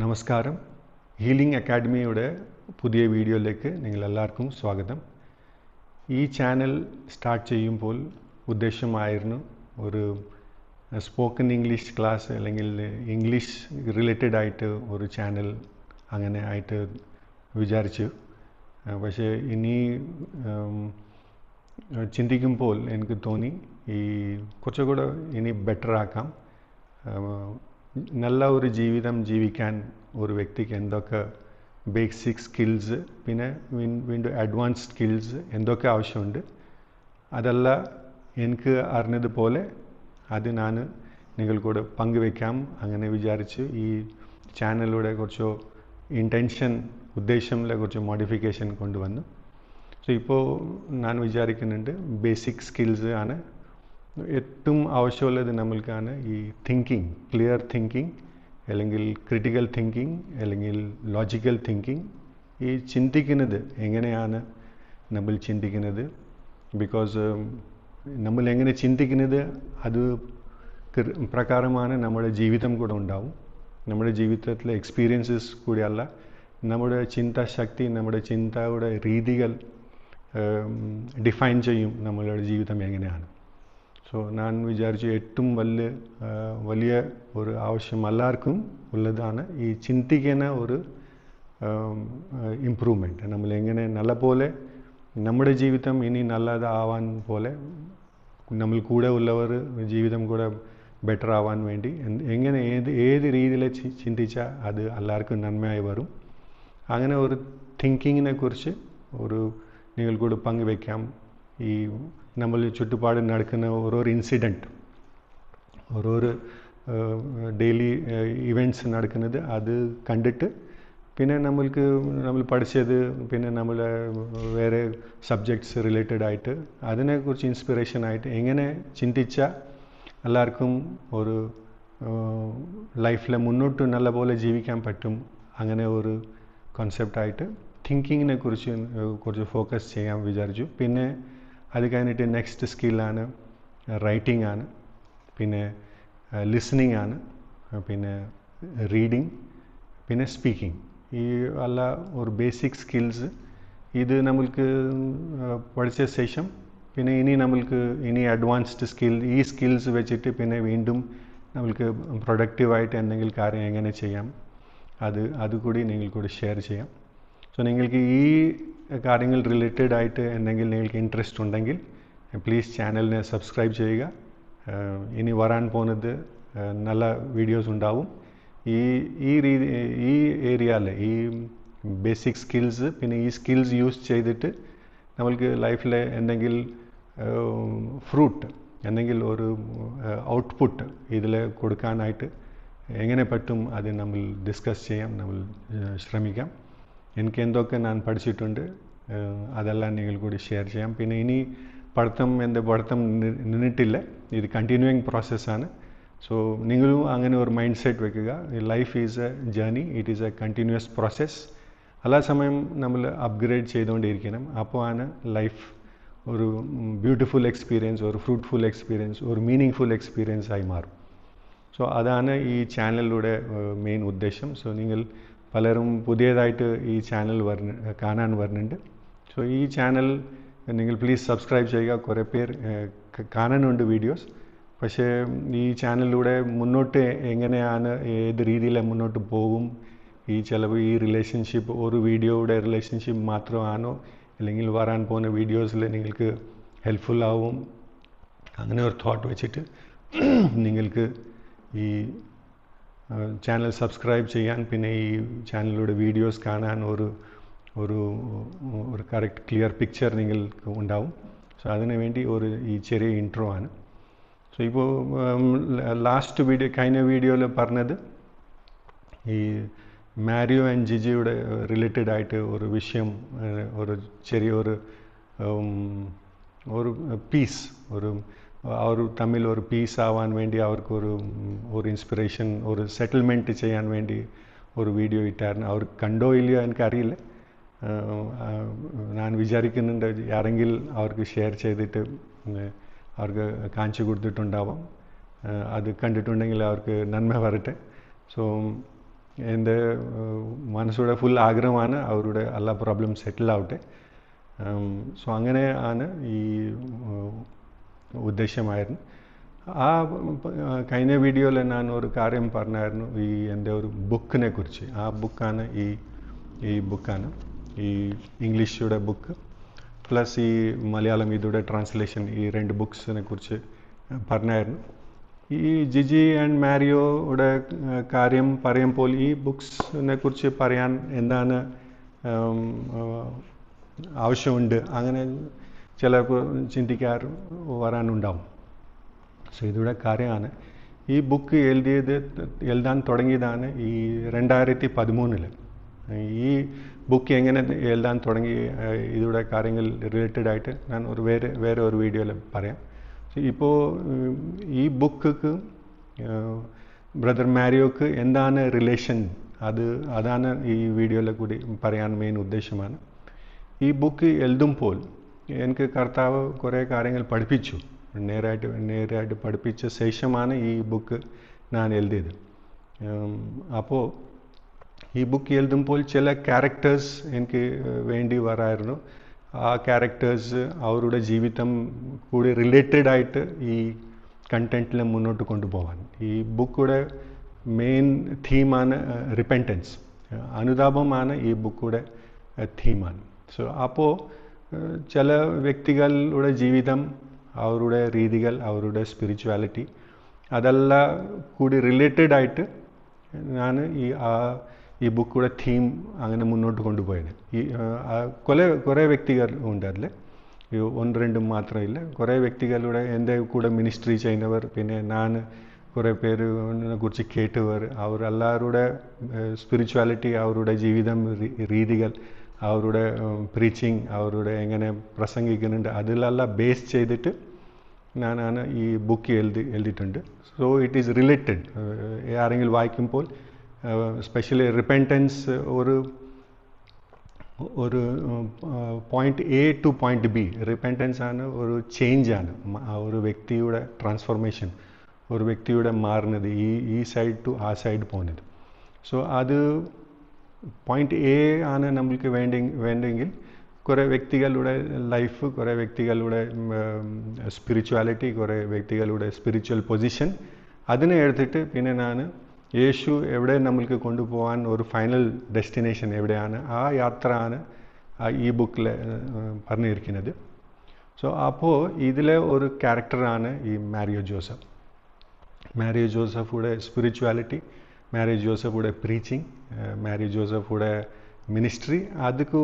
നമസ്കാരം. ഹീലിംഗ് അക്കാഡമിയുടെ പുതിയ വീഡിയോയിലേക്ക് നിങ്ങളെല്ലാവർക്കും സ്വാഗതം. ഈ ചാനൽ സ്റ്റാർട്ട് ചെയ്യുമ്പോൾ ഉദ്ദേശമായിരുന്നു ഒരു സ്പോക്കൺ ഇംഗ്ലീഷ് ക്ലാസ് അല്ലെങ്കിൽ ഇംഗ്ലീഷ് റിലേറ്റഡ് ആയിട്ട് ഒരു ചാനൽ അങ്ങനെ ആയിട്ട് വിചാരിച്ചു. പക്ഷേ ഇനി ചിന്തിക്കുമ്പോൾ എനിക്ക് തോന്നി ഈ കുറച്ചുകൂടെ ഇനി ബെറ്റർ ആക്കാം. നല്ല ഒരു ജീവിതം ജീവിക്കാൻ ഒരു വ്യക്തിക്ക് എന്തൊക്കെ ബേസിക് സ്കിൽസ് പിന്നെ വീണ്ടും അഡ്വാൻസ്ഡ് സ്കിൽസ് എന്തൊക്കെ ആവശ്യമുണ്ട് അതല്ല എനിക്ക് അറിഞ്ഞതുപോലെ അത് ഞാൻ നിങ്ങൾക്കൂടെ പങ്കുവെക്കാം അങ്ങനെ വിചാരിച്ച് ഈ ചാനലിലൂടെ കുറച്ച് ഉദ്ദേശമില്ല കുറച്ച് മോഡിഫിക്കേഷൻ കൊണ്ടുവന്നു. സോ ഇപ്പോൾ ഞാൻ വിചാരിക്കുന്നുണ്ട് ബേസിക് സ്കിൽസ് ആണ് ഏറ്റവും ആവശ്യമുള്ളത് നമ്മൾക്കാണ്. ഈ തിങ്കിങ്, ക്ലിയർ തിങ്കിങ് അല്ലെങ്കിൽ ക്രിട്ടിക്കൽ തിങ്കിങ് അല്ലെങ്കിൽ ലോജിക്കൽ തിങ്കിങ്. ഈ ചിന്തിക്കുന്നത് എങ്ങനെയാണ് നമ്മൾ ചിന്തിക്കുന്നത്, ബിക്കോസ് നമ്മൾ എങ്ങനെ ചിന്തിക്കുന്നത് അത് പ്രകാരമാണ് നമ്മുടെ ജീവിതം കൂടെ ഉണ്ടാവും. നമ്മുടെ ജീവിതത്തിലെ എക്സ്പീരിയൻസസ് കൂടിയല്ല, നമ്മുടെ ചിന്താശക്തി, നമ്മുടെ ചിന്തയുടെ രീതികൾ ഡിഫൈൻ ചെയ്യും നമ്മളുടെ ജീവിതം എങ്ങനെയാണ്. സോ ഞാൻ വിചാരിച്ചു ഏറ്റവും വലിയ ഒരു ആവശ്യം എല്ലാവർക്കും ഉള്ളതാണ് ഈ ചിന്തിക്കുന്ന ഒരു ഇമ്പ്രൂവ്മെൻറ്റ്. നമ്മൾ എങ്ങനെ നല്ല പോലെ നമ്മുടെ ജീവിതം ഇനി നല്ലതാവാൻ പോലെ നമ്മൾ കൂടെ ഉള്ളവർ ജീവിതം കൂടെ ബെറ്റർ ആവാൻ വേണ്ടി എങ്ങനെ ഏത് രീതിയിൽ ചിന്തിച്ചാൽ അത് എല്ലാവർക്കും നന്മയായി വരും. അങ്ങനെ ഒരു തിങ്കിങ്ങിനെ കുറിച്ച് നിങ്ങൾ കൂടെ പങ്കുവയ്ക്കാം. ഈ നമ്മൾ ചുറ്റുപാട് നടക്കുന്ന ഓരോരോ ഇൻസിഡൻറ്റ്, ഓരോരോ ഡെയിലി ഇവൻറ്റ്സ് നടക്കുന്നത് അത് കണ്ടിട്ട് പിന്നെ നമ്മൾ പഠിച്ചത് പിന്നെ നമ്മൾ വേറെ സബ്ജക്ട്സ് റിലേറ്റഡ് ആയിട്ട് അതിനെക്കുറിച്ച് ഇൻസ്പിറേഷനായിട്ട് എങ്ങനെ ചിന്തിച്ചാൽ എല്ലാവർക്കും ഒരു ലൈഫിൽ മുന്നോട്ട് നല്ല പോലെ ജീവിക്കാൻ പറ്റും, അങ്ങനെ ഒരു കോൺസെപ്റ്റായിട്ട് തിങ്കിങ്ങിനെ കുറിച്ച് കുറച്ച് ഫോക്കസ് ചെയ്യാൻ വിചാരിച്ചു. പിന്നെ അത് കഴിഞ്ഞിട്ട് നെക്സ്റ്റ് സ്കില്ലാണ് റൈറ്റിംഗ് ആണ്, പിന്നെ ലിസണിങ് ആണ്, പിന്നെ റീഡിങ്, പിന്നെ സ്പീക്കിംഗ്. ഈ എല്ലാ ഒരു ബേസിക് സ്കിൽസ് ഇത് നമ്മൾക്ക് പഠിച്ച ശേഷം പിന്നെ ഇനി അഡ്വാൻസ്ഡ് ഈ സ്കിൽസ് വെച്ചിട്ട് പിന്നെ വീണ്ടും നമ്മൾക്ക് പ്രൊഡക്റ്റീവായിട്ട് എന്തെങ്കിലും കാര്യം എങ്ങനെ ചെയ്യാം അതുകൂടി നിങ്ങൾ ഷെയർ ചെയ്യാം. സോ നിങ്ങൾക്ക് ഈ കാര്യങ്ങൾ റിലേറ്റഡ് ആയിട്ട് എന്തെങ്കിലും നിങ്ങൾക്ക് ഇൻട്രസ്റ്റ് ഉണ്ടെങ്കിൽ പ്ലീസ് ചാനലിനെ സബ്സ്ക്രൈബ് ചെയ്യുക. ഇനി വരാൻ പോകുന്നത് നല്ല വീഡിയോസ് ഉണ്ടാവും. ഈ ഏരിയയിൽ ഈ ബേസിക് സ്കിൽസ് പിന്നെ ഈ സ്കിൽസ് യൂസ് ചെയ്തിട്ട് നമ്മൾക്ക് ലൈഫിൽ എന്തെങ്കിലും ഫ്രൂട്ട് എന്തെങ്കിലും ഒരു ഔട്ട്പുട്ട് ഇതിൽ കൊടുക്കാനായിട്ട് എങ്ങനെ പറ്റും അത് നമ്മൾ ഡിസ്കസ് ചെയ്യാം, നമ്മൾ ശ്രമിക്കാം. എനിക്ക് എന്തൊക്കെ ഞാൻ പഠിച്ചിട്ടുണ്ട് അതെല്ലാം നിങ്ങൾ കൂടി ഷെയർ ചെയ്യാം. പിന്നെ ഇനി പഠിത്തം നിന്നിട്ടില്ല, ഇത് കണ്ടിന്യൂയിങ് പ്രോസസ്സാണ്. സോ നിങ്ങളും അങ്ങനെ ഒരു മൈൻഡ് സെറ്റ് വെക്കുക. Life is A journey, it is A continuous process. എല്ലാ സമയം നമ്മൾ അപ്ഗ്രേഡ് ചെയ്തുകൊണ്ടിരിക്കണം. അപ്പോൾ ആണ് ലൈഫ് ഒരു ബ്യൂട്ടിഫുൾ എക്സ്പീരിയൻസ്, ഒരു ഫ്രൂട്ട്ഫുൾ എക്സ്പീരിയൻസ്, ഒരു മീനിങ് ഫുൾ എക്സ്പീരിയൻസ് ആയി മാറും. സോ അതാണ് ഈ ചാനലിലൂടെ മെയിൻ ഉദ്ദേശം. സോ നിങ്ങൾ പലരും പുതിയതായിട്ട് ഈ ചാനൽ കാണാൻ വരുന്നുണ്ട്. സോ ഈ ചാനൽ നിങ്ങൾ പ്ലീസ് സബ്സ്ക്രൈബ് ചെയ്യുക. കുറേ പേർ കാണാനുണ്ട് വീഡിയോസ്, പക്ഷേ ഈ ചാനലിലൂടെ മുന്നോട്ട് എങ്ങനെയാണ് ഏത് രീതിയിൽ മുന്നോട്ട് പോകും, ഈ റിലേഷൻഷിപ്പ് ഒരു വീഡിയോയുടെ റിലേഷൻഷിപ്പ് മാത്രമാണോ അല്ലെങ്കിൽ വരാൻ പോകുന്ന വീഡിയോസിൽ നിങ്ങൾക്ക് ഹെൽപ്ഫുൾ ആവും, അങ്ങനെ ഒരു തോട്ട് വെച്ചിട്ട് നിങ്ങൾക്ക് ഈ ചാനൽ സബ്സ്ക്രൈബ് ചെയ്യാൻ പിന്നെ ഈ ചാനലിലൂടെ വീഡിയോസ് കാണാൻ ഒരു കറക്റ്റ് ക്ലിയർ പിക്ചർ നിങ്ങൾക്ക് ഉണ്ടാവും. സോ അതിനു വേണ്ടി ഈ ചെറിയ ഇൻട്രോ ആണ്. സോ ഇപ്പോൾ കഴിഞ്ഞ വീഡിയോയിൽ പറഞ്ഞത് ഈ മാരിയോ ആൻഡ് ജിജിയുടെ റിലേറ്റഡ് ആയിട്ട് ഒരു വിഷയം, ചെറിയൊരു പീസ്, അവർ തമ്മിൽ ഒരു പീസ് ആവാൻ വേണ്ടി അവർക്കൊരു ഇൻസ്പിറേഷൻ, ഒരു സെറ്റിൽമെൻറ്റ് ചെയ്യാൻ വേണ്ടി ഒരു വീഡിയോ ഇട്ടായിരുന്നു. അവർ കണ്ടോ ഇല്ലയോ എനിക്കറിയില്ല. ഞാൻ വിചാരിക്കുന്നുണ്ട് ആരെങ്കിലും അവർക്ക് ഷെയർ ചെയ്തിട്ട് അവർക്ക് കാണിച്ചു കൊടുത്തിട്ടുണ്ടാവാം. അത് കണ്ടിട്ടുണ്ടെങ്കിൽ അവർക്ക് നന്മ വരട്ടെ. സോ എൻ്റെ മനസ്സുടെ ഫുൾ ആഗ്രഹമാണ് അവരുടെ എല്ലാ പ്രോബ്ലം സെറ്റിൽ ആവട്ടെ. സോ അങ്ങനെ ആണ് ഈ ഉദ്ദേശമായിരുന്നു. ആ കഴിഞ്ഞ വീഡിയോയിൽ ഞാൻ ഒരു കാര്യം പറഞ്ഞായിരുന്നു, ഈ എൻ്റെ ഒരു ബുക്കിനെ കുറിച്ച്. ആ ബുക്കാണ് ഈ ബുക്കാണ് ഈ ഇംഗ്ലീഷുടെ ബുക്ക് പ്ലസ് ഈ മലയാളം ഇതുടെ ട്രാൻസ്ലേഷൻ, ഈ 2 ബുക്സിനെ കുറിച്ച് പറഞ്ഞായിരുന്നു. ഈ ജിജി ആൻഡ് മാരിയോയുടെ കാര്യം പറയുമ്പോൾ ഈ ബുക്സിനെ കുറിച്ച് പറയാൻ എന്താണ് ആവശ്യമുണ്ട്, അങ്ങനെ ചിലപ്പോൾ വരാനുണ്ടാവും. സോ ഇതിവിടെ കാര്യമാണ്, ഈ ബുക്ക് എഴുതാൻ തുടങ്ങിയതാണ് ഈ 2013. ഈ ബുക്ക് എങ്ങനെ എഴുതാൻ തുടങ്ങി ഇതിവിടെ കാര്യങ്ങൾ റിലേറ്റഡ് ആയിട്ട് ഞാൻ വേറെ ഒരു വീഡിയോയിൽ പറയാം. ഇപ്പോൾ ഈ ബുക്ക് ബ്രദർ മാരിയോക്ക് എന്താണ് റിലേഷൻ, അതാണ് ഈ വീഡിയോയിൽ കൂടി പറയാൻ മെയിൻ ഉദ്ദേശമാണ്. ഈ ബുക്ക് എഴുതുമ്പോൾ എനിക്ക് കർത്താവ് കുറേ കാര്യങ്ങൾ പഠിപ്പിച്ചു, നേരായിട്ട് പഠിപ്പിച്ച ശേഷമാണ് ഈ ബുക്ക് ഞാൻ എഴുതിയത്. അപ്പോൾ ഈ ബുക്ക് എഴുതുമ്പോൾ ചില ക്യാരക്ടേഴ്സ് എനിക്ക് വേണ്ടി വരായിരുന്നു. ആ ക്യാരക്ടേഴ്സ് അവരുടെ ജീവിതം കൂടി റിലേറ്റഡ് ആയിട്ട് ഈ കണ്ടന്റിൽ മുന്നോട്ട് കൊണ്ടുപോകാൻ. ഈ ബുക്കുടെ മെയിൻ തീമാണ് റിപ്പൻറ്റൻസ്, അനുതാപമാണ് ഈ ബുക്കുടെ തീമാണ്. സോ അപ്പോൾ ചില വ്യക്തികളുടെ ജീവിതം, അവരുടെ രീതികൾ, അവരുടെ സ്പിരിച്വാലിറ്റി, അതെല്ലാം കൂടി റിലേറ്റഡ് ആയിട്ട് ഞാൻ ഈ ബുക്കുടെ തീം അങ്ങനെ മുന്നോട്ട് കൊണ്ടുപോയത്. ഈ കുറേ വ്യക്തികൾ ഉണ്ട് അതിൽ, 1-2 മാത്രമില്ല. കുറേ വ്യക്തികളുടെ എൻ്റെ കൂടെ മിനിസ്ട്രി ചെയ്യുന്നവർ, പിന്നെ ഞാൻ കുറേ പേരിനെ കുറിച്ച് കേട്ടവർ, അവരെല്ലാവരുടെ സ്പിരിച്വാലിറ്റി, അവരുടെ ജീവിതം രീതികൾ, അവരുടെ പ്രീച്ചിങ്, അവരുടെ എങ്ങനെ പ്രസംഗിക്കുന്നുണ്ട്, അതിലെല്ലാം ബേസ് ചെയ്തിട്ട് ഞാനാണ് ഈ ബുക്ക് എഴുതിയിട്ടുണ്ട്. So it is related. ആരെങ്കിലും വായിക്കുമ്പോൾ സ്പെഷ്യലി റിപ്പൻറ്റൻസ് ഒരു point A two point B, repentance ആണ് ഒരു ചേഞ്ചാണ്, ഒരു വ്യക്തിയുടെ ട്രാൻസ്ഫോർമേഷൻ, ഒരു വ്യക്തിയുടെ മാറുന്നത്, ഈ സൈഡ് ടു ആ സൈഡ് പോകുന്നത്. സോ അത് പോയിന്റ് എ ആണ് നമ്മൾക്ക് വേണ്ടെങ്കിൽ കുറേ വ്യക്തികളുടെ ലൈഫ്, കുറേ വ്യക്തികളുടെ സ്പിരിച്വാലിറ്റി, കുറേ വ്യക്തികളുടെ സ്പിരിച്വൽ പൊസിഷൻ, അതിനെ എടുത്തിട്ട് പിന്നെ ഞാൻ യേശു എവിടെ നമ്മൾക്ക് കൊണ്ടുപോകാൻ ഒരു ഫൈനൽ ഡെസ്റ്റിനേഷൻ എവിടെയാണ്, ആ യാത്ര ആണ് ഈ ബുക്കിൽ പറഞ്ഞിരിക്കുന്നത്. സോ അപ്പോൾ ഇതിലെ ഒരു ക്യാരക്ടറാണ് ഈ മാരിയോ ജോസഫ്. മാരിയോ ജോസഫുടെ സ്പിരിച്വാലിറ്റി, മാരിയോ ജോസഫുടെ പ്രീച്ചിങ്, മാരിയോ ജോസഫുടെ മിനിസ്ട്രി, അതൊക്കെ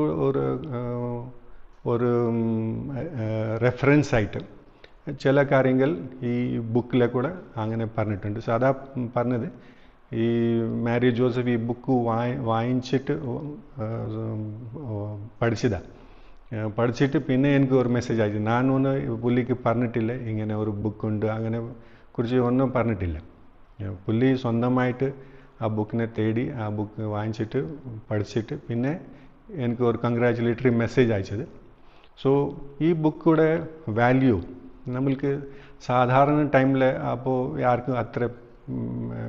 ഒരു റെഫറൻസ് ആയിട്ട് ചില കാര്യങ്ങൾ ഈ ബുക്കിലെ കൂടെ അങ്ങനെ പറഞ്ഞിട്ടുണ്ട്. സോ അതാ പറഞ്ഞത്, ഈ മാരിയോ ജോസഫ് ഈ ബുക്ക് വായിച്ചിട്ട് പഠിച്ചിട്ട് പിന്നെ എനിക്ക് ഒരു മെസ്സേജ് അയച്ചു. ഞാനൊന്ന് പുള്ളിക്ക് പറഞ്ഞിട്ടില്ല ഇങ്ങനെ ഒരു ബുക്കുണ്ട്, അങ്ങനെ കുറിച്ച് ഒന്നും പറഞ്ഞിട്ടില്ല. പുള്ളി സ്വന്തമായിട്ട് ആ ബുക്കിനെ തേടി ആ ബുക്ക് വാങ്ങിച്ചിട്ട് പഠിച്ചിട്ട് പിന്നെ എനിക്ക് ഒരു കൺഗ്രാറ്റുലേറ്ററി മെസ്സേജ് അയച്ചത്. സോ ഈ ബുക്കുടെ വാല്യൂ നമ്മൾക്ക് സാധാരണ ടൈമിൽ അപ്പോൾ ആർക്കും അത്ര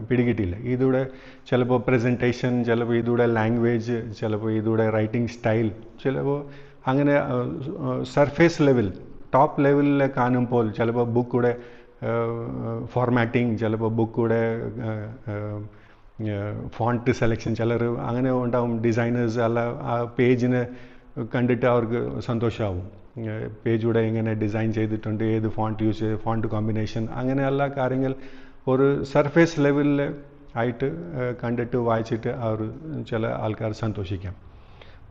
പിടികിട്ടില്ല. ഇതിലൂടെ ചിലപ്പോൾ പ്രസൻറ്റേഷൻ, ചിലപ്പോൾ ഇതിലൂടെ ലാംഗ്വേജ്, ചിലപ്പോൾ ഇതിലൂടെ റൈറ്റിംഗ് സ്റ്റൈൽ, ചിലപ്പോൾ അങ്ങനെ സർഫേസ് ലെവൽ, ടോപ്പ് ലെവലിൽ കാണുമ്പോൾ ചിലപ്പോൾ ബുക്കുടെ ഫോർമാറ്റിംഗ്, ചിലപ്പോൾ ബുക്കുടെ ഫോണ്ട് സെലക്ഷൻ, ചിലർ അങ്ങനെ ഉണ്ടാവും. ഡിസൈനേഴ്സ് അല്ല ആ പേജിനെ കണ്ടിട്ട് അവർക്ക് സന്തോഷമാവും, പേജൂടെ എങ്ങനെ ഡിസൈൻ ചെയ്തിട്ടുണ്ട്, ഏത് ഫോണ്ട് യൂസ് ചെയ്ത്, ഫോണ്ട് കോമ്പിനേഷൻ, അങ്ങനെ എല്ലാ കാര്യങ്ങൾ ഒരു സർഫേസ് ലെവലിൽ ആയിട്ട് കണ്ടിട്ട് വായിച്ചിട്ട് അവർ ചില ആൾക്കാർ സന്തോഷിക്കാം.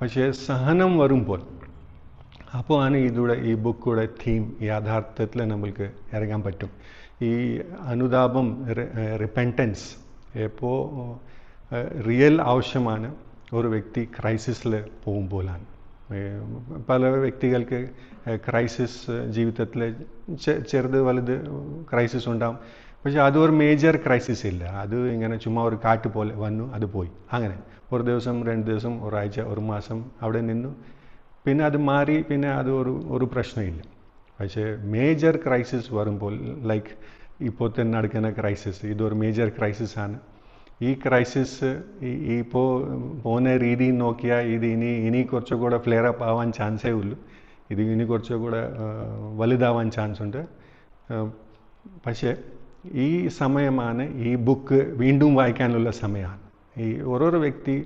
പക്ഷേ സഹനം വരുമ്പോൾ അപ്പോൾ ആണ് ഈ ബുക്കുടെ തീം യാഥാർത്ഥ്യത്തിൽ നമ്മൾക്ക് ഇറങ്ങാൻ പറ്റും. ഈ അനുതാപം, റിപ്പൻറ്റൻസ് എപ്പോൾ റിയൽ ആവശ്യമാണ് ഒരു വ്യക്തി ക്രൈസിസിൽ പോകുമ്പോഴാണ്. പല വ്യക്തികൾക്ക് ക്രൈസിസ് ജീവിതത്തിൽ ചെറുത് വലുത് ക്രൈസിസ് ഉണ്ടാകും. പക്ഷേ അതൊരു മേജർ ക്രൈസിസ് ഇല്ല. അത് ഇങ്ങനെ ചുമ്മാ ഒരു കാറ്റ് പോലെ വന്നു, അത് പോയി, അങ്ങനെ ഒരു ദിവസം, 2 ദിവസം, ഒരാഴ്ച, ഒരു മാസം അവിടെ നിന്നു, പിന്നെ അത് മാറി, പിന്നെ അത് ഒരു പ്രശ്നമില്ല. പക്ഷേ മേജർ ക്രൈസിസ് വരുമ്പോൾ, ലൈക്ക് ഇപ്പോഴത്തെ നടക്കുന്ന ക്രൈസിസ്, ഇതൊരു മേജർ ക്രൈസിസ് ആണ്. ഈ ക്രൈസിസ് ഇപ്പോൾ പോകുന്ന രീതി നോക്കിയാൽ ഇത് ഇനി കുറച്ചുകൂടെ ഫ്ലെയർ അപ്പ് ആവാൻ ചാൻസേ ഉള്ളൂ. ഇത് ഇനി കുറച്ചുകൂടെ വലുതാവാൻ ചാൻസ് ഉണ്ട്. പക്ഷേ ഈ സമയമാണ് ഈ ബുക്ക് വീണ്ടും വായിക്കാനുള്ള സമയമാണ്. ഈ ഓരോരോ വ്യക്തി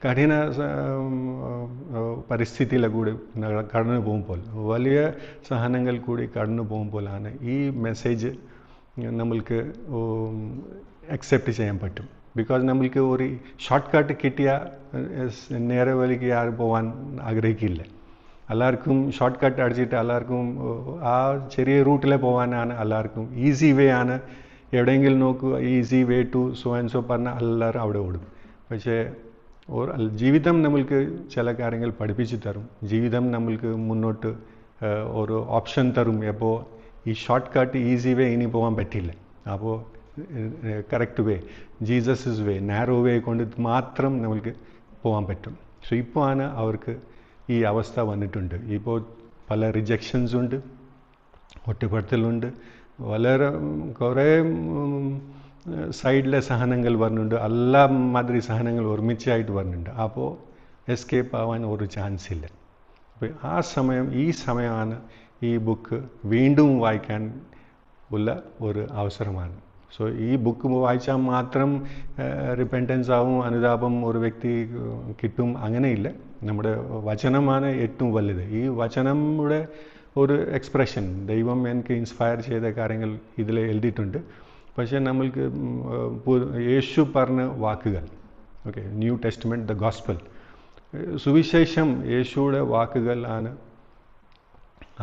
കഠിന പരിസ്ഥിതിയിലെ കൂടി കടന്നു പോകുമ്പോൾ, വലിയ സഹനങ്ങൾ കൂടി കടന്നു പോകുമ്പോഴാണ് ഈ മെസ്സേജ് നമ്മൾക്ക് അക്സെപ്റ്റ് ചെയ്യാൻ പറ്റും. ബിക്കോസ് നമ്മൾക്ക് ഒരു ഷോർട്ട് കട്ട് കിട്ടിയാൽ നേരെ വഴിക്ക് ആരും പോകാൻ ആഗ്രഹിക്കില്ല. എല്ലാവർക്കും ഷോർട്ട് കട്ട് അടിച്ചിട്ട് എല്ലാവർക്കും ആ ചെറിയ റൂട്ടിൽ പോകാനാണ് എല്ലാവർക്കും ഈസി വേ ആണ്. എവിടെയെങ്കിലും നോക്കുക easy way to so and so പറഞ്ഞാൽ എല്ലാവരും അവിടെ ഓടും. പക്ഷേ ജീവിതം നമ്മൾക്ക് ചില കാര്യങ്ങൾ പഠിപ്പിച്ചു തരും. ജീവിതം നമ്മൾക്ക് മുന്നോട്ട് ഒരു ഓപ്ഷൻ തരും. എപ്പോൾ ഈ ഷോർട്ട് കട്ട് ഈസി വേ ഇനി പോകാൻ പറ്റില്ല. അപ്പോൾ കറക്റ്റ് വേ, ജീസസ് വേ, നാരോ വേ കൊണ്ട് മാത്രം നമ്മൾക്ക് പോകാൻ പറ്റും. സോ ഇപ്പോൾ ആണ് അവർക്ക് ഈ അവസ്ഥ വന്നിട്ടുണ്ട്. ഇപ്പോൾ പല റിജക്ഷൻസ് ഉണ്ട്, ഒറ്റപ്പെടുത്തലുണ്ട്, വളരെ കുറേ സൈഡിലെ സഹനങ്ങൾ വരുന്നുണ്ട്. എല്ലാ മാതിരി സഹനങ്ങൾ ഒരുമിച്ചായിട്ട് വരുന്നുണ്ട്. അപ്പോൾ എസ്കേപ്പ് ആവാൻ ഒരു ചാൻസ് ഇല്ല. അപ്പോൾ ഈ സമയമാണ് ഈ ബുക്ക് വീണ്ടും വായിക്കാൻ ഉള്ള ഒരു അവസരമാണ്. സോ ഈ ബുക്ക് വായിച്ചാൽ മാത്രം റിപ്പൻറ്റൻസ് ആവും, അനുതാപം ഒരു വ്യക്തി കിട്ടും, അങ്ങനെയില്ല. നമ്മുടെ വചനമാണ് ഏറ്റവും വലുത്. ഈ വചനങ്ങളുടെ ഒരു എക്സ്പ്രഷൻ, ദൈവം എനിക്ക് ഇൻസ്പയർ ചെയ്ത കാര്യങ്ങൾ ഇതിൽ എഴുതിയിട്ടുണ്ട്. പക്ഷേ നമ്മൾക്ക് യേശു പറഞ്ഞ വാക്കുകൾ, okay, new testament, the gospel, സുവിശേഷം യേശുയുടെ വാക്കുകൾ ആണ്.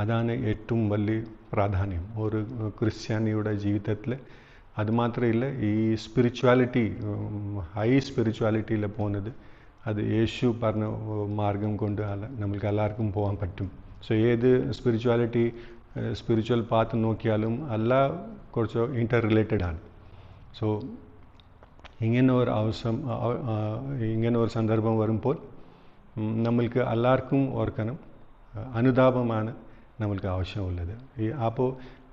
അതാണ് ഏറ്റവും വലിയ പ്രാധാന്യം ഒരു ക്രിസ്ത്യാനിയുടെ ജീവിതത്തിൽ. അതുമാത്രമല്ല, ഈ സ്പിരിച്വാലിറ്റി, ഹൈ സ്പിരിച്വാലിറ്റിയിൽ പോകുന്നത് അത് യേശു പറഞ്ഞ മാർഗം കൊണ്ട് നമ്മൾക്ക് എല്ലാവർക്കും പോകാൻ പറ്റും. സോ ഏത് സ്പിരിച്വൽ പാത്ത് നോക്കിയാലും എല്ലാം കുറച്ച് ഇൻ്റർ റിലേറ്റഡ് ആണ്. സോ ഇങ്ങനെ ഒരു സന്ദർഭം വരുമ്പോൾ നമ്മൾക്ക് എല്ലാവർക്കും ഓർക്കണം, അനുതാപമാണ് നമ്മൾക്ക് ആവശ്യമുള്ളത്. അപ്പോൾ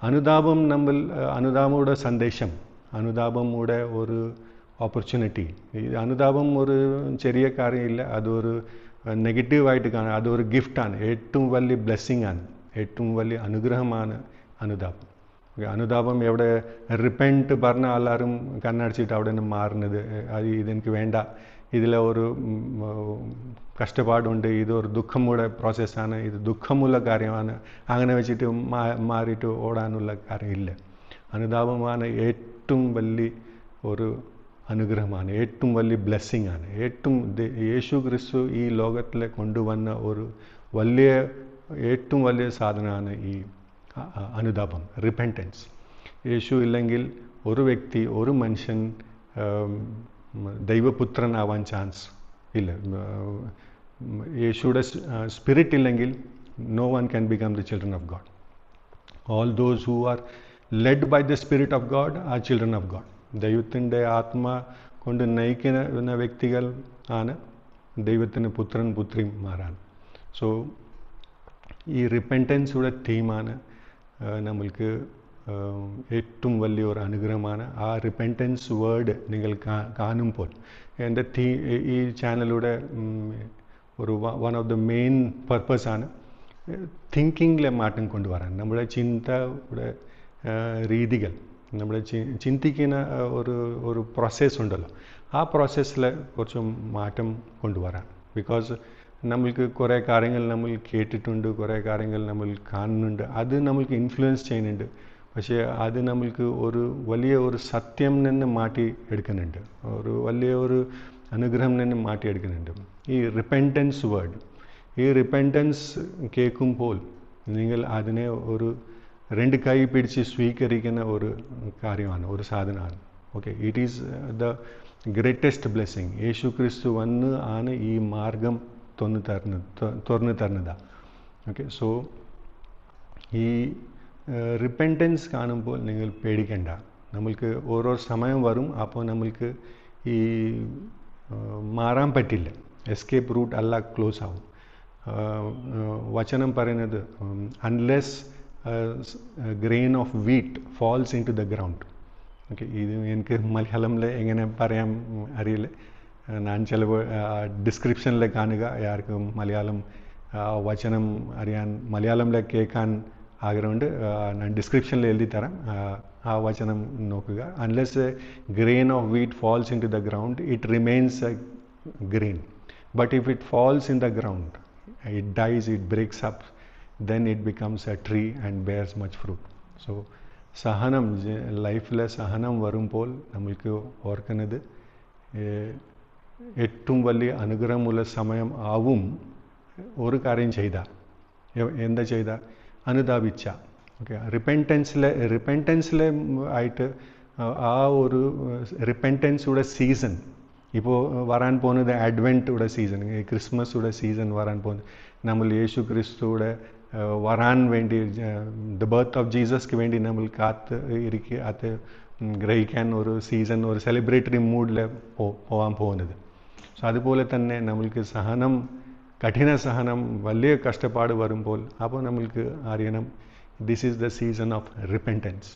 അനുതാപമുടെ സന്ദേശം, അനുതാപമുടെ ഒരു ഓപ്പർച്യൂണിറ്റി. ഈ അനുതാപം ഒരു ചെറിയ കാര്യമില്ല, അതൊരു നെഗറ്റീവായിട്ട് കാണാം. അതൊരു ഗിഫ്റ്റാണ്, ഏറ്റവും വലിയ ബ്ലെസ്സിങ് ആണ്, ഏറ്റവും വലിയ അനുഗ്രഹമാണ് അനുതാപം. അനുതാപം എവിടെ റിപ്പൻറ്റ് പറഞ്ഞാൽ എല്ലാവരും കണ്ണടച്ചിട്ട് അവിടെ നിന്ന് മാറുന്നത്, അത് ഇതെനിക്ക് വേണ്ട, ഇതിലെ ഒരു കഷ്ടപ്പാടുണ്ട്, ഇതൊരു ദുഃഖമുള്ള പ്രോസസ്സാണ്, ഇത് ദുഃഖമുള്ള കാര്യമാണ്, അങ്ങനെ വെച്ചിട്ട് മാറിയിട്ട് ഓടാനുള്ള കാര്യമില്ല. അനുതാപമാണ് ഏറ്റവും വലിയ ഒരു അനുഗ്രഹമാണ്, ഏറ്റവും വലിയ ബ്ലെസ്സിങ് ആണ്. യേശു ക്രിസ്തു ഈ ലോകത്തിൽ കൊണ്ടുവന്ന ഒരു ഏറ്റവും വലിയ സാധനമാണ് ഈ അനുതാപം, റിപ്പൻറ്റൻസ്. യേശു ഇല്ലെങ്കിൽ ഒരു വ്യക്തി, ഒരു മനുഷ്യൻ ദൈവപുത്രനാവാൻ ചാൻസ് ഇല്ല. യേശുയുടെ സ്പിരിറ്റ് ഇല്ലെങ്കിൽ no one can become the children of God. All those who are led by the Spirit of God are children of God. ദൈവത്തിൻ്റെ ആത്മ കൊണ്ട് നയിക്കുന്ന വ്യക്തികൾ ആണ് ദൈവത്തിന് പുത്രൻ പുത്രിമാരാണ്. സോ ഈ റിപ്പൻറ്റൻസുടെ തീമാണ് നമ്മൾക്ക് ഏറ്റവും വലിയൊരു അനുഗ്രഹമാണ്. ആ റിപ്പൻറ്റൻസ് വേർഡ് നിങ്ങൾ കാണുമ്പോൾ, എൻ്റെ ഈ ചാനലിലൂടെ ഒരു വൺ ഓഫ് ദ മെയിൻ പർപ്പസാണ് തിങ്കിങ്ങിലെ മാറ്റം കൊണ്ടുവരാൻ. നമ്മുടെ ചിന്തയുടെ രീതികൾ, നമ്മുടെ ചിന്തിക്കുന്ന ഒരു പ്രോസസ്സ് ഉണ്ടല്ലോ, ആ പ്രോസസ്സിൽ കുറച്ച് മാറ്റം കൊണ്ടുവരാൻ. ബിക്കോസ് നമ്മൾക്ക് കുറേ കാര്യങ്ങൾ നമ്മൾ കേട്ടിട്ടുണ്ട്, കുറേ കാര്യങ്ങൾ നമ്മൾ കാണുന്നുണ്ട്, അത് നമ്മൾക്ക് ഇൻഫ്ലുവൻസ് ചെയ്യുന്നുണ്ട്. പക്ഷേ അത് നമ്മൾക്ക് വലിയ ഒരു സത്യം നിന്ന് മാറ്റി എടുക്കുന്നുണ്ട്, വലിയ ഒരു അനുഗ്രഹം നിന്ന് മാറ്റിയെടുക്കുന്നുണ്ട്. ഈ റിപ്പൻറ്റൻസ് വേർഡ്, ഈ റിപ്പൻറ്റൻസ് കേൾക്കുമ്പോൾ നിങ്ങൾ അതിനെ രണ്ട് കൈ പിടിച്ച് സ്വീകരിക്കുന്ന ഒരു കാര്യമാണ്, ഒരു സാധനമാണ്. Okay, it is the greatest blessing. Yesu Kristu വന്ന് ആണ് ഈ മാർഗം തുറന്നു തരുന്നതാണ്. ഓക്കെ, സോ ഈ റിപ്പൻറ്റൻസ് കാണുമ്പോൾ നിങ്ങൾ പേടിക്കണ്ട. നമ്മൾക്ക് ഓരോ സമയം വരും, അപ്പോൾ നമ്മൾക്ക് ഈ മാറാൻ പറ്റില്ല, എസ്കേപ്പ് റൂട്ട് അല്ല ക്ലോസ് ആവും. വചനം പറയുന്നത് unless grain of wheat falls in to the ground, okay, ഇത് എനിക്ക് മലയാളത്തിൽ എങ്ങനെ പറയാൻ അറിയില്ല. ഞാൻ ചിലപ്പോൾ ഡിസ്ക്രിപ്ഷനിൽ കാണുക, ആർക്കും മലയാളം വചനം അറിയാൻ മലയാളത്തിൽ കേൾക്കാൻ ആഗ്രഹമുണ്ട്, ഞാൻ ഡിസ്ക്രിപ്ഷനിൽ എഴുതി തരാം, ആ വചനം നോക്കുക. Unless a grain of wheat falls in to the ground it remains a green, but if it falls in the ground, it dies, it breaks up, then it becomes a tree and bears much fruit. So സഹനം, ലൈഫിലെ സഹനം വരുമ്പോൾ നമ്മൾക്ക് ഓർക്കുന്നത് ഏറ്റവും വലിയ അനുഗ്രഹമുള്ള സമയം ആവും. ഒരു കാര്യം ചെയ്താൽ, എന്താ ചെയ്താൽ, അനുതാപിച്ച, ഓക്കെ, റിപ്പൻറ്റൻസിലെ ആയിട്ട് ആ ഒരു റിപ്പൻറ്റൻസുടെ സീസൺ ഇപ്പോൾ വരാൻ പോകുന്നത് അഡ്വെൻറ്റുടെ സീസൺ, ക്രിസ്മസുടെ സീസൺ വരാൻ പോകുന്നത്. നമ്മൾ യേശു ക്രിസ്തുവിടെ വരാൻ വേണ്ടി, ദ ബർത്ത് ഓഫ് ജീസസ്ക്ക് വേണ്ടി നമ്മൾ കാത്ത് ഇരിക്കുക, അത് ഗ്രഹിക്കാൻ ഒരു സീസൺ, ഒരു സെലിബ്രേറ്ററി മൂഡിൽ പോകാൻ പോകുന്നത്. സോ അതുപോലെ തന്നെ നമ്മൾക്ക് സഹനം, കഠിന സഹനം, വലിയ കഷ്ടപ്പാട് വരുമ്പോൾ അപ്പോൾ നമ്മൾക്ക് അറിയണം this is the season of repentance.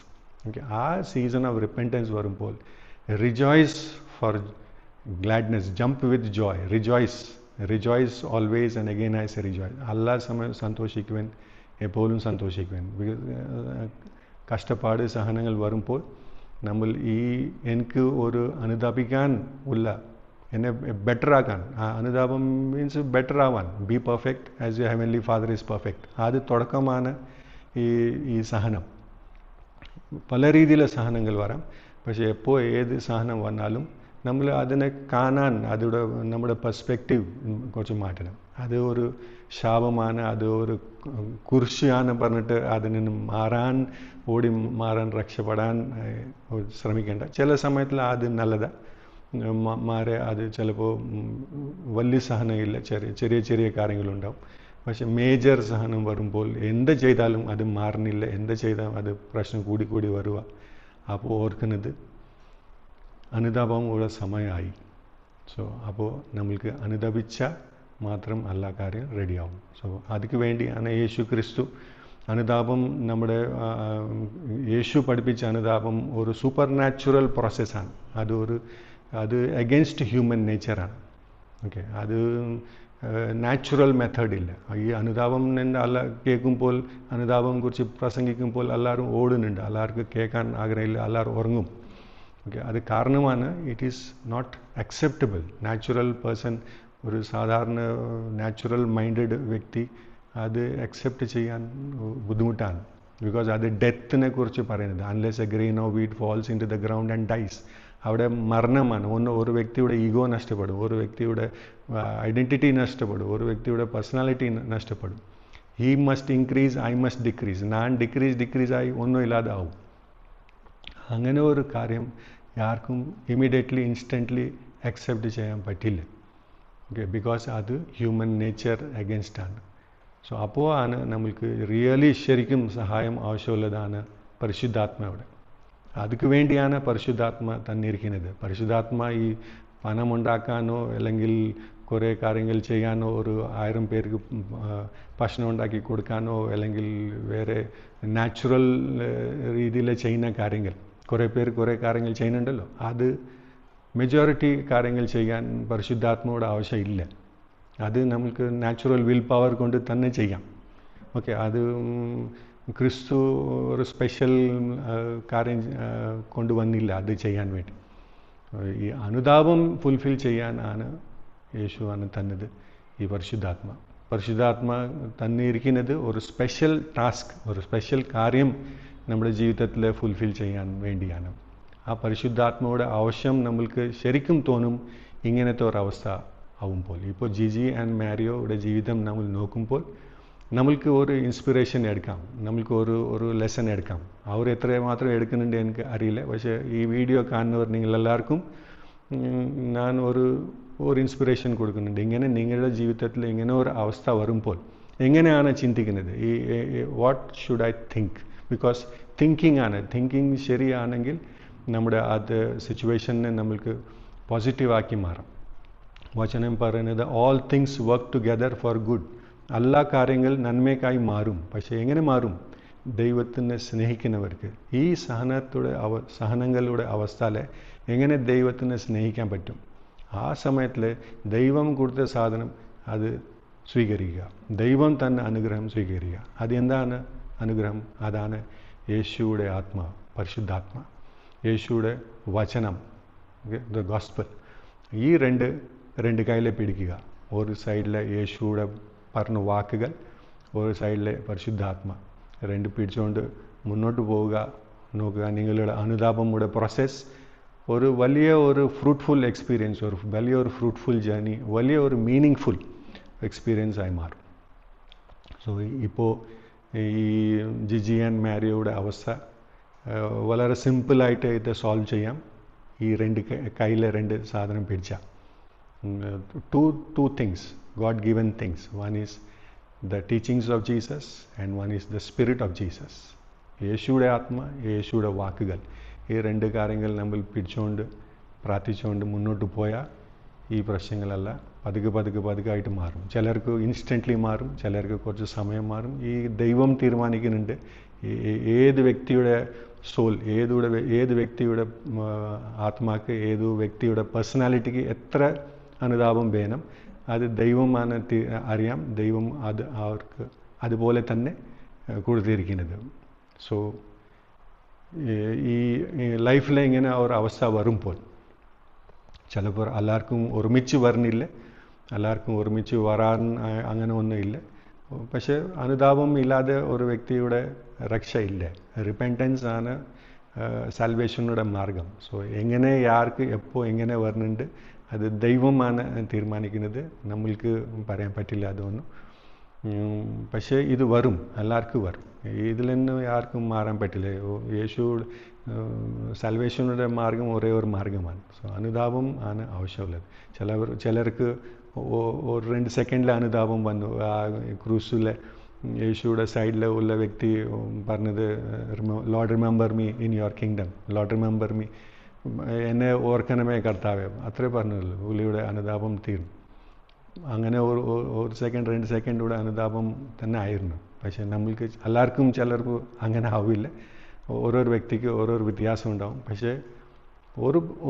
Okay, ആ സീസൺ ഓഫ് റിപ്പൻറ്റൻസ് വരുമ്പോൾ rejoice four gladness, jump with joy, rejoice always, and again I say rejoice. എല്ലാ സമയം സന്തോഷിക്കുവാൻ, എപ്പോഴും സന്തോഷിക്കുവാൻ. കഷ്ടപ്പാട് സഹനങ്ങൾ വരുമ്പോൾ നമ്മൾ എനിക്ക് ഒരു അനുതാപിക്കാൻ ഉള്ള, എന്നെ ബെറ്റർ ആക്കാൻ, അനുതാപം മീൻസ് ബെറ്റർ ആവാൻ, B perfect as you heavenly father is perfect. അത് തുടക്കമാണ് ഈ സഹനം. പല രീതിയിലെ സഹനങ്ങൾ വരാം, പക്ഷേ എപ്പോൾ ഏത് സഹനം വന്നാലും നമ്മൾ അതിനെ കാണാൻ, അതിവിടെ നമ്മുടെ പെർസ്പെക്റ്റീവ് കുറച്ച് മാറ്റണം. അത് ഒരു ശാപമാണ്, അത് ഒരു കുരിശാണ് പറഞ്ഞിട്ട് അതിൽ നിന്ന് മാറാൻ രക്ഷപ്പെടാൻ ശ്രമിക്കേണ്ട. ചില സമയത്തിൽ അത് നല്ലതാണ്, മാറി അത് ചിലപ്പോൾ വലിയ സഹനമില്ല, ചെറിയ കാര്യങ്ങളുണ്ടാവും. പക്ഷെ മേജർ സഹനം വരുമ്പോൾ എന്ത് ചെയ്താലും അത് മാറുന്നില്ല, എന്ത് ചെയ്താലും അത് പ്രശ്നം കൂടി വരുക. അപ്പോൾ ഓർക്കുന്നത് അനുതാപമുള്ള സമയമായി. സോ അപ്പോൾ നമ്മൾക്ക് അനുതാപിച്ച മാത്രം എല്ലാ കാര്യം റെഡിയാവും. സോ അതിക്ക് വേണ്ടിയാണ് യേശു ക്രിസ്തു അനുതാപം, നമ്മുടെ യേശു പഠിപ്പിച്ച അനുതാപം ഒരു സൂപ്പർ നാച്ചുറൽ പ്രോസസ്സാണ്. അത് അഗെയിൻസ്റ്റ് ഹ്യൂമൻ നേച്ചറാണ്. ഓക്കെ, അത് നാച്ചുറൽ മെത്തേഡില്ല. ഈ അനുതാപം അല്ല കേൾക്കുമ്പോൾ, അനുതാപം കുറിച്ച് പ്രസംഗിക്കുമ്പോൾ എല്ലാവരും ഓടുന്നുണ്ട്, എല്ലാവർക്കും കേൾക്കാൻ ആഗ്രഹമില്ല, എല്ലാവരും ഉറങ്ങും. ഓക്കെ, അത് കാരണമാണ് it is not acceptable. Natural person, ഒരു സാധാരണ നാച്ചുറൽ മൈൻഡഡ് വ്യക്തി അത് അക്സെപ്റ്റ് ചെയ്യാൻ ബുദ്ധിമുട്ടാണ്. ബിക്കോസ് അത് ഡെത്തിനെ കുറിച്ച് പറയുന്നത്, unless a grain of wheat falls in to the ground and dies. അവിടെ മരണമാണ്. ഒരു വ്യക്തിയുടെ ഈഗോ നഷ്ടപ്പെടും, ഒരു വ്യക്തിയുടെ ഐഡൻറ്റിറ്റി നഷ്ടപ്പെടും, ഒരു വ്യക്തിയുടെ പേഴ്സണാലിറ്റി നഷ്ടപ്പെടും. He must increase, I must decrease. ഞാൻ ഡിക്രീസ് ആയി ഒന്നും ഇല്ലാതാവും. അങ്ങനെ ഒരു കാര്യം ആർക്കും ഇമ്മീഡിയറ്റ്ലി ഇൻസ്റ്റൻ്റ്ലി അക്സെപ്റ്റ് ചെയ്യാൻ പറ്റില്ല. ഓക്കെ, ബിക്കോസ് അത് ഹ്യൂമൻ നേച്ചർ അഗെൻസ്റ്റാണ്. സോ അപ്പോൾ ആണ് നമ്മൾക്ക് റിയലി ശരിക്കും സഹായം ആവശ്യമുള്ളതാണ് പരിശുദ്ധാത്മാവിടെ. അതിക്ക് വേണ്ടിയാണ് പരിശുദ്ധാത്മ തന്നിരിക്കുന്നത്. പരിശുദ്ധാത്മ ഈ പണമുണ്ടാക്കാനോ അല്ലെങ്കിൽ കുറേ കാര്യങ്ങൾ ചെയ്യാനോ, ഒരു 1000 പേർക്ക് ഭക്ഷണം ഉണ്ടാക്കി കൊടുക്കാനോ, അല്ലെങ്കിൽ വേറെ നാച്ചുറൽ രീതിയിൽ ചെയ്യുന്ന കാര്യങ്ങൾ, കുറേ പേർ കുറേ കാര്യങ്ങൾ ചെയ്യുന്നുണ്ടല്ലോ, അത് മെജോറിറ്റി കാര്യങ്ങൾ ചെയ്യാൻ പരിശുദ്ധാത്മയുടെ ആവശ്യമില്ല. അത് നമുക്ക് നാച്ചുറൽ വിൽ പവർ കൊണ്ട് തന്നെ ചെയ്യാം. ഓക്കെ, അത് ക്രിസ്തു ഒരു സ്പെഷ്യൽ കാര്യം കൊണ്ടുവന്നില്ല അത് ചെയ്യാൻ വേണ്ടി. ഈ അനുതാപം ഫുൾഫിൽ ചെയ്യാനാണ് യേശുവാണ് തന്നത് ഈ പരിശുദ്ധാത്മ തന്നിരിക്കുന്നത് ഒരു സ്പെഷ്യൽ ടാസ്ക്, ഒരു സ്പെഷ്യൽ കാര്യം നമ്മുടെ ജീവിതത്തിൽ ഫുൾഫിൽ ചെയ്യാൻ വേണ്ടിയാണ്. ആ പരിശുദ്ധാത്മയുടെ ആവശ്യം നമ്മൾക്ക് ശരിക്കും തോന്നും ഇങ്ങനത്തെ ഒരവസ്ഥ ആവുമ്പോൾ. ഇപ്പോൾ ജിജി ആൻഡ് മാരിയോയുടെ ജീവിതം നമ്മൾ നോക്കുമ്പോൾ നമ്മൾക്ക് ഒരു ഇൻസ്പിറേഷൻ എടുക്കാം, നമ്മൾക്ക് ഒരു ലെസൺ എടുക്കാം. അവർ എത്രമാത്രം എടുക്കുന്നുണ്ട് എനിക്ക് അറിയില്ല, പക്ഷേ ഈ വീഡിയോ കാണുന്നവർ നിങ്ങളെല്ലാവർക്കും ഞാൻ ഒരു ഇൻസ്പിറേഷൻ കൊടുക്കുന്നുണ്ട്. ഇങ്ങനെ നിങ്ങളുടെ ജീവിതത്തിൽ ഇങ്ങനെ ഒരു അവസ്ഥ വരുമ്പോൾ എങ്ങനെയാണ് ചിന്തിക്കുന്നത്, what should I think? Because thinking ശരിയാണെങ്കിൽ നമ്മുടെ അത് സിറ്റുവേഷനെ നമ്മൾക്ക് പോസിറ്റീവാക്കി മാറാം. വചനം പറയുന്നത് all things work together four good. എല്ലാ കാര്യങ്ങൾ നന്മയ്ക്കായി മാറും. പക്ഷേ എങ്ങനെ മാറും? ദൈവത്തിനെ സ്നേഹിക്കുന്നവർക്ക് ഈ സഹനങ്ങളുടെ അവസ്ഥയിൽ എങ്ങനെ ദൈവത്തിനെ സ്നേഹിക്കാൻ പറ്റും? ആ സമയത്തിൽ ദൈവം കൊടുത്ത സാധനം അത് സ്വീകരിക്കുക, ദൈവം തന്നെ അനുഗ്രഹം സ്വീകരിക്കുക. അതെന്താണ് അനുഗ്രഹം? അതാണ് യേശുവിടെ ആത്മാവ്, പരിശുദ്ധാത്മ, യേശുവിടെ വചനം, ദ ഗോസ്പൽ. ഈ രണ്ട് കയ്യിലെ പിടിക്കുക. ഒരു സൈഡിലെ യേശുവിടെ പറഞ്ഞ വാക്കുകൾ, ഒരു സൈഡിലെ പരിശുദ്ധാത്മ. രണ്ട് പിടിച്ചുകൊണ്ട് മുന്നോട്ട് പോവുക. നോക്കുക, നിങ്ങളുടെ അനുതാപമുടെ പ്രോസസ്സ് ഒരു ഫ്രൂട്ട്ഫുൾ എക്സ്പീരിയൻസ്, ഒരു ഫ്രൂട്ട്ഫുൾ ജേർണി, ഒരു മീനിങ് ഫുൾ എക്സ്പീരിയൻസ് ആയി മാറും. സോ ഇപ്പോൾ ഈ ജിജി ആൻഡ് മാരിയുടെ അവസ്ഥ വളരെ സിമ്പിളായിട്ട് ഇത് സോൾവ് ചെയ്യാം. ഈ കയ്യിലെ സാധനം പിടിച്ചാൽ two things, God given things. One is the teachings of Jesus and one is the spirit of Jesus. യേശുവിടെ ആത്മ, യേശുവിടെ വാക്കുകൾ. ഈ കാര്യങ്ങൾ നമ്മൾ പിടിച്ചുകൊണ്ട് പ്രാർത്ഥിച്ചുകൊണ്ട് മുന്നോട്ട് പോയാൽ ഈ പ്രശ്നങ്ങളെല്ലാം പതുക്കെ മാറും. ചിലർക്ക് ഇൻസ്റ്റൻ്റ്ലി മാറും, ചിലർക്ക് കുറച്ച് സമയം മാറും. ഈ ദൈവം തീരുമാനിക്കുന്നുണ്ട് ഏത് വ്യക്തിയുടെ സോൾ, ഏത് വ്യക്തിയുടെ ആത്മാക്ക്, ഏത് വ്യക്തിയുടെ പേഴ്സണാലിറ്റിക്ക് എത്ര അനുതാപം വേണം, അത് ദൈവമാണ് അറിയാം. ദൈവം അവർക്ക് അതുപോലെ തന്നെ കൊടുത്തിരിക്കുന്നത്. സോ ഈ ലൈഫിൽ ഇങ്ങനെ ഒരു അവസ്ഥ വരുമ്പോൾ ചിലപ്പോൾ എല്ലാവർക്കും ഒരുമിച്ച് വരണില്ല, എല്ലാവർക്കും ഒരുമിച്ച് വരാൻ അങ്ങനെ ഒന്നുമില്ല. പക്ഷേ അനുതാപം ഇല്ലാതെ ഒരു വ്യക്തിയുടെ രക്ഷയില്ല. റിപ്പൻറ്റൻസ് ആണ് സാൽവേഷനുടെ മാർഗം. സോ എങ്ങനെ ആർക്ക് എപ്പോൾ എങ്ങനെ വരുന്നുണ്ട് അത് ദൈവമാണ് തീരുമാനിക്കുന്നത്, നമ്മൾക്ക് പറയാൻ പറ്റില്ല അതൊന്നും. പക്ഷേ ഇത് വരും, എല്ലാവർക്കും വരും. ഇതിൽ നിന്ന് ആർക്കും മാറാൻ പറ്റില്ല. യേശു സാൽവേഷനുടെ മാർഗം ഒരേ ഒരു മാർഗമാണ്. സോ അനുതാപം ആണ് ആവശ്യമുള്ളത്. ചിലർക്ക് 2 സെക്കൻഡിൽ അനുതാപം വന്നു. ക്രൂസിലെ യേശുവിടെ സൈഡിൽ ഉള്ള വ്യക്തി പറഞ്ഞത്, Lord remember me in your kingdom, Lord remember me, എന്നെ ഓർക്കണമേ കർത്താവേ, അത്രേ പറഞ്ഞുള്ളൂ. പുള്ളിയുടെ അനുതാപം തീർന്നു. അങ്ങനെ ഒരു സെക്കൻഡ് 2 സെക്കൻഡിലൂടെ അനുതാപം തന്നെ ആയിരുന്നു. പക്ഷേ നമ്മൾക്ക് എല്ലാവർക്കും ചിലർക്ക് അങ്ങനെ ആവില്ല. ഓരോരു വ്യക്തിക്ക് ഓരോരു വ്യത്യാസം ഉണ്ടാവും. പക്ഷേ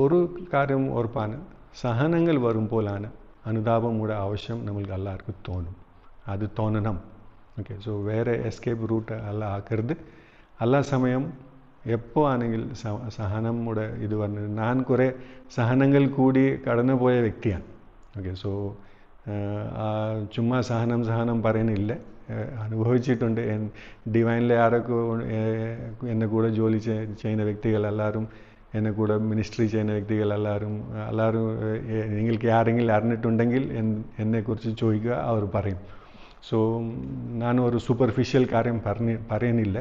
ഒരു കാര്യം ഉറപ്പാണ്, സഹനങ്ങൾ വരുമ്പോഴാണ് അനുതാപം കൂടെ ആവശ്യം നമ്മൾക്ക് എല്ലാവർക്കും തോന്നും. അത് തോന്നണം. ഓക്കെ, സോ വേറെ എസ്കേപ്പ് റൂട്ട് അല്ല ആക്കരുത്. എല്ലാ സമയം എപ്പോൾ ആണെങ്കിൽ സഹനം കൂടെ ഇത് പറഞ്ഞത്. ഞാൻ കുറേ സഹനങ്ങൾ കൂടി കടന്നു പോയ വ്യക്തിയാണ്. ഓക്കെ, സോ ചുമ്മാ സഹനം പറയുന്നില്ല, അനുഭവിച്ചിട്ടുണ്ട്. ഡിവൈനിലെ ആരൊക്കെ എന്നെ കൂടെ ജോലി ചെയ്യുന്ന വ്യക്തികളെല്ലാവരും, എന്നെ കൂടെ മിനിസ്ട്രി ചെയ്യുന്ന വ്യക്തികളെല്ലാവരും നിങ്ങൾക്ക് ആരെങ്കിലും അറിഞ്ഞിട്ടുണ്ടെങ്കിൽ എന്നെക്കുറിച്ച് ചോദിക്കുക, അവർ പറയും. സോ ഞാൻ ഒരു സൂപ്പർഫിഷ്യൽ കാര്യം പറയുന്നില്ല,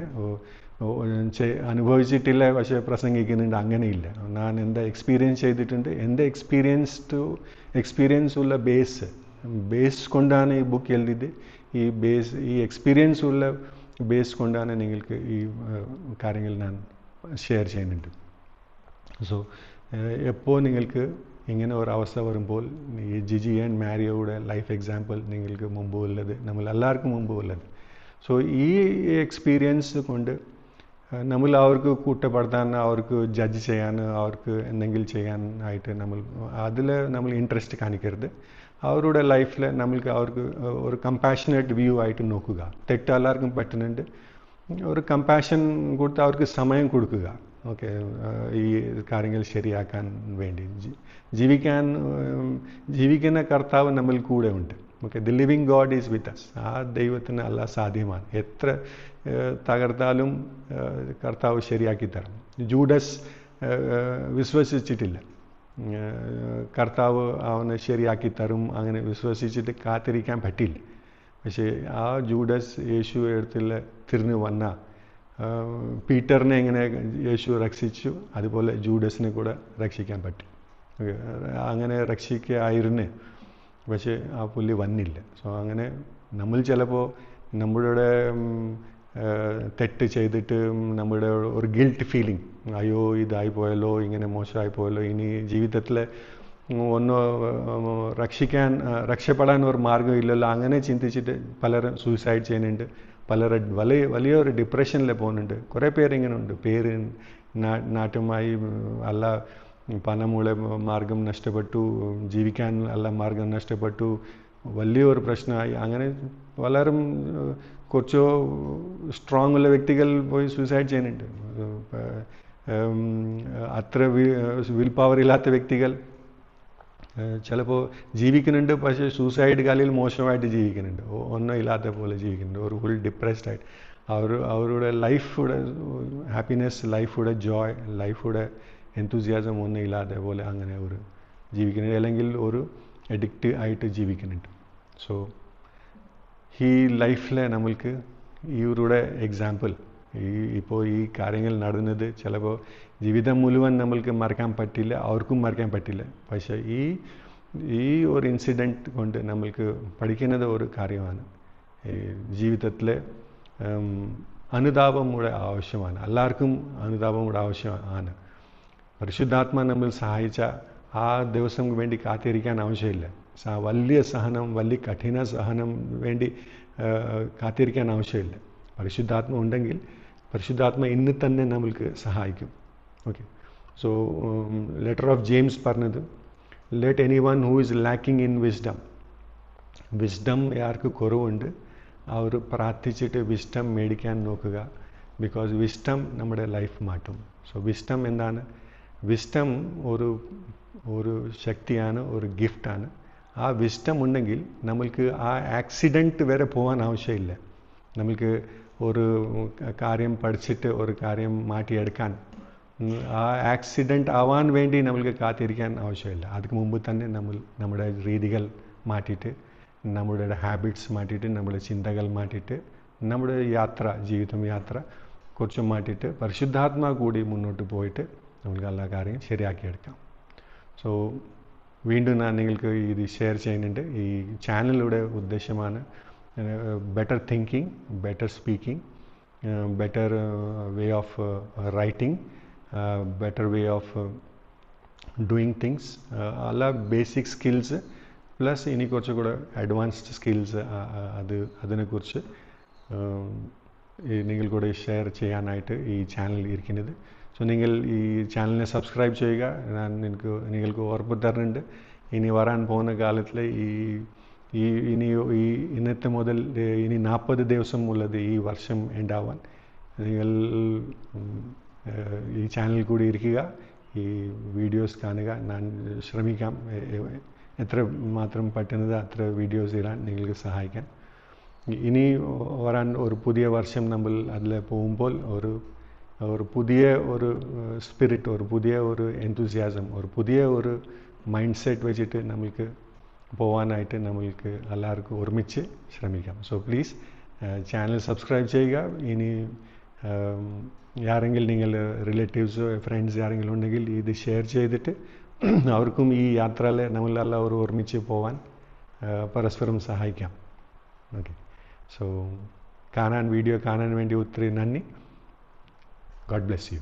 അനുഭവിച്ചിട്ടില്ല പക്ഷേ പ്രസംഗിക്കുന്നുണ്ട്, അങ്ങനെയില്ല. ഞാൻ എൻ്റെ എക്സ്പീരിയൻസ് ചെയ്തിട്ടുണ്ട്. എൻ്റെ എക്സ്പീരിയൻസ് ഉള്ള ബേസ് കൊണ്ടാണ് ഈ ബുക്ക് എഴുതിയത്. ഈ എക്സ്പീരിയൻസ് ഉള്ള ബേസ് കൊണ്ടാണ് നിങ്ങൾക്ക് ഈ കാര്യങ്ങൾ ഞാൻ ഷെയർ ചെയ്യുന്നുണ്ട്. സോ എപ്പോൾ നിങ്ങൾക്ക് ഇങ്ങനെ ഒരവസ്ഥ വരുമ്പോൾ ഈ ജിജി ആൻഡ് മാരിയോയുടെ ലൈഫ് എക്സാമ്പിൾ നിങ്ങൾക്ക് മുമ്പ് ഉള്ളത്, നമ്മൾ എല്ലാവർക്കും മുമ്പ് ഉള്ളത്. സോ ഈ എക്സ്പീരിയൻസ് കൊണ്ട് നമ്മൾ അവർക്ക് കുറ്റപ്പെടുത്താൻ, അവർക്ക് ജഡ്ജ് ചെയ്യാൻ, അവർക്ക് എന്തെങ്കിലും ചെയ്യാനായിട്ട് നമ്മൾ ഇൻട്രസ്റ്റ് കാണിക്കരുത്. അവരുടെ ലൈഫിൽ അവർക്ക് ഒരു കമ്പാഷനേറ്റ് വ്യൂ ആയിട്ട് നോക്കുക. തെറ്റ് എല്ലാവർക്കും പറ്റുന്നുണ്ട്, ഒരു കമ്പാഷൻ കൊടുത്ത് അവർക്ക് സമയം കൊടുക്കുക. ഓക്കെ, ഈ കാര്യങ്ങൾ ശരിയാക്കാൻ വേണ്ടി ജീവിക്കുന്ന കർത്താവ് നമ്മൾ കൂടെ ഉണ്ട്. Okay, the living God is with us. ആ ദൈവത്തിന് എല്ലാം സാധ്യമാണ്. എത്ര തകർത്താലും കർത്താവ് ശരിയാക്കി തരും. ജൂഡസ് വിശ്വസിച്ചിട്ടില്ല, കർത്താവ് അവനെ ശരിയാക്കി തരും, അങ്ങനെ വിശ്വസിച്ചിട്ട് കാത്തിരിക്കാൻ പറ്റില്ല. പക്ഷേ ആ ജൂഡസ് യേശു എടുത്തിൽ തിരിഞ്ഞു വന്ന പീറ്ററിനെ എങ്ങനെ യേശു രക്ഷിച്ചു, അതുപോലെ ജൂഡസിനെ കൂടെ രക്ഷിക്കാൻ പറ്റും. അങ്ങനെ രക്ഷിക്കായിരുന്നു, പക്ഷേ ആ പുള്ളി വന്നില്ല. സോ അങ്ങനെ നമ്മൾ ചിലപ്പോൾ നമ്മളുടെ തെറ്റ് ചെയ്തിട്ട് നമ്മുടെ ഒരു ഗിൽറ്റ് ഫീലിംഗ്, അയ്യോ ഇതായിപ്പോയല്ലോ, ഇങ്ങനെ മോശമായിപ്പോയല്ലോ, ഇനി ജീവിതത്തിൽ രക്ഷപ്പെടാൻ ഒരു മാർഗ്ഗം ഇല്ലല്ലോ, അങ്ങനെ ചിന്തിച്ചിട്ട് പലരും സൂയിസൈഡ് ചെയ്യുന്നുണ്ട്, വലിയൊരു ഡിപ്രഷനിൽ പോകുന്നുണ്ട്. കുറേ പേരിങ്ങനെ ഉണ്ട്. പേര് നാട്ടുമായി അല്ല പണമുള്ള മാർഗം നഷ്ടപ്പെട്ടു, ജീവിക്കാൻ അല്ല മാർഗം നഷ്ടപ്പെട്ടു, വലിയൊരു പ്രശ്നമായി. അങ്ങനെ പലരും കുറച്ചോ സ്ട്രോങ് ഉള്ള വ്യക്തികൾ പോയി സൂസൈഡ് ചെയ്യുന്നുണ്ട്. അത്ര വിൽ പവർ ഇല്ലാത്ത വ്യക്തികൾ ചിലപ്പോൾ ജീവിക്കുന്നുണ്ട്, പക്ഷേ സൂസൈഡ് കാലിൽ മോശമായിട്ട് ജീവിക്കുന്നുണ്ട്, ഒന്നും ഇല്ലാത്ത പോലെ ജീവിക്കുന്നുണ്ട്, ഒരു ഫുൾ ഡിപ്രസ്ഡ് ആയിട്ട്. അവരുടെ ലൈഫുടെ ഹാപ്പിനെസ്, ലൈഫുടെ ജോയ്, ലൈഫുടെ എന്തൂസിയാസം ഒന്നും ഇല്ലാത്ത പോലെ അങ്ങനെ ഒരു ജീവിക്കുന്നുണ്ട്, അല്ലെങ്കിൽ ഒരു അഡിക്റ്റ് ആയിട്ട് ജീവിക്കുന്നുണ്ട്. സോ ഈ ലൈഫിൽ നമ്മൾക്ക് ഇവരുടെ എക്സാമ്പിൾ, ഇപ്പോൾ ഈ കാര്യങ്ങൾ നടന്നത് ചിലപ്പോൾ ജീവിതം മുഴുവൻ നമ്മൾക്ക് മറക്കാൻ പറ്റില്ല, അവർക്കും മറക്കാൻ പറ്റില്ല. പക്ഷേ ഈ ഒരു ഇൻസിഡൻറ്റ് കൊണ്ട് നമ്മൾക്ക് പഠിക്കുന്നത് ഒരു കാര്യമാണ്, ജീവിതത്തിൽ അനുതാപം കൂടെ ആവശ്യമാണ്. എല്ലാവർക്കും അനുതാപം കൂടെ ആവശ്യമാണ്. പരിശുദ്ധാത്മ നമ്മൾ സഹായിച്ച ആ ദിവസം വേണ്ടി കാത്തിരിക്കാൻ ആവശ്യമില്ല. വലിയ സഹനം, വലിയ കഠിന സഹനം വേണ്ടി കാത്തിരിക്കാൻ ആവശ്യമില്ല. പരിശുദ്ധാത്മ ഉണ്ടെങ്കിൽ പരിശുദ്ധാത്മ ഇന്ന് തന്നെ നമ്മൾക്ക് സഹായിക്കും. Okay. So letter of James പറഞ്ഞത്, let any one who is lacking in wisdom ആർക്ക് കുറവുണ്ട് അവർ പ്രാർത്ഥിച്ചിട്ട് വിസ്ഡം മേടിക്കാൻ നോക്കുക. ബിക്കോസ് വിസ്ഡം നമ്മുടെ ലൈഫ് മാറ്റും. സോ വിസ്ഡം എന്താണ്? വിസ്ഡം ഒരു ശക്തിയാണ്, ഒരു ഗിഫ്റ്റാണ്. ആ വിസ്ഡം ഉണ്ടെങ്കിൽ നമ്മൾക്ക് ആ ആക്സിഡൻറ്റ് വരെ പോകാൻ ആവശ്യമില്ല. നമ്മൾക്ക് ഒരു കാര്യം പഠിച്ചിട്ട് ഒരു കാര്യം മാറ്റിയെടുക്കാൻ, ആ ആക്സിഡൻറ്റ് ആവാൻ വേണ്ടി നമ്മൾക്ക് കാത്തിരിക്കാൻ ആവശ്യമില്ല. അതിന് മുമ്പ് തന്നെ നമ്മുടെ രീതികൾ മാറ്റിയിട്ട്, നമ്മുടെ ഹാബിറ്റ്സ് മാറ്റിയിട്ട്, നമ്മുടെ ചിന്തകൾ മാറ്റിയിട്ട്, നമ്മുടെ ജീവിതം യാത്ര കുറച്ച് മാറ്റിയിട്ട് പരിശുദ്ധാത്മാ കൂടി മുന്നോട്ട് പോയിട്ട് നമ്മൾക്ക് എല്ലാ കാര്യം ശരിയാക്കിയെടുക്കാം. സോ വീണ്ടും ഞാൻ നിങ്ങൾക്ക് ഇത് ഷെയർ ചെയ്യുന്നുണ്ട്. ഈ ചാനലിലൂടെ ഉദ്ദേശമാണ് better thinking, better speaking, better way of writing, better way of doing things, alla basic skills plus ini korchu kuda advanced skills അതിനെക്കുറിച്ച് നിങ്ങൾ കൂടെ ഷെയർ ചെയ്യാനായിട്ട് ഈ ചാനൽ ഇരിക്കുന്നത്. സോ നിങ്ങൾ ഈ ചാനലിനെ സബ്സ്ക്രൈബ് ചെയ്യുക. ഞാൻ നിങ്ങൾക്ക് ഉറപ്പ് തരുന്നുണ്ട്, ഇനി വരാൻ പോകുന്ന കാലത്തിൽ ഇന്നത്തെ മുതൽ ഇനി 40 ദിവസം ഉള്ളത് ഈ വർഷം ഉണ്ടാവാൻ നിങ്ങൾ ഈ ചാനൽ കൂടി ഇരിക്കുക, ഈ വീഡിയോസ് കാണുക. ഞാൻ ശ്രമിക്കാം എത്ര മാത്രം പറ്റുന്നത് അത്ര വീഡിയോസ് ഇടാൻ നിങ്ങൾക്ക് സഹായിക്കാൻ. ഇനി വരാൻ ഒരു പുതിയ വർഷം നമ്മൾ അതിൽ പോകുമ്പോൾ ഒരു പുതിയ ഒരു സ്പിരിറ്റ്, ഒരു പുതിയ ഒരു എന്തൂസിയാസം, ഒരു പുതിയ ഒരു മൈൻഡ് സെറ്റ് വെച്ചിട്ട് നമ്മൾക്ക് പോകാനായിട്ട് നമ്മൾക്ക് എല്ലാവർക്കും ഒരുമിച്ച് ശ്രമിക്കാം. സോ പ്ലീസ് ചാനൽ സബ്സ്ക്രൈബ് ചെയ്യുക. ഇനി ആരെങ്കിലും നിങ്ങൾ റിലേറ്റീവ്സോ ഫ്രണ്ട്സ് ആരെങ്കിലും ഉണ്ടെങ്കിൽ ഇത് ഷെയർ ചെയ്തിട്ട് അവർക്കും ഈ യാത്രയിൽ നമ്മളെല്ലാവരും ഒരുമിച്ച് പോകാൻ പരസ്പരം സഹായിക്കാം. ഓക്കെ. സോ വീഡിയോ കാണാൻ വേണ്ടി ഒത്തിരി നന്ദി. God bless you.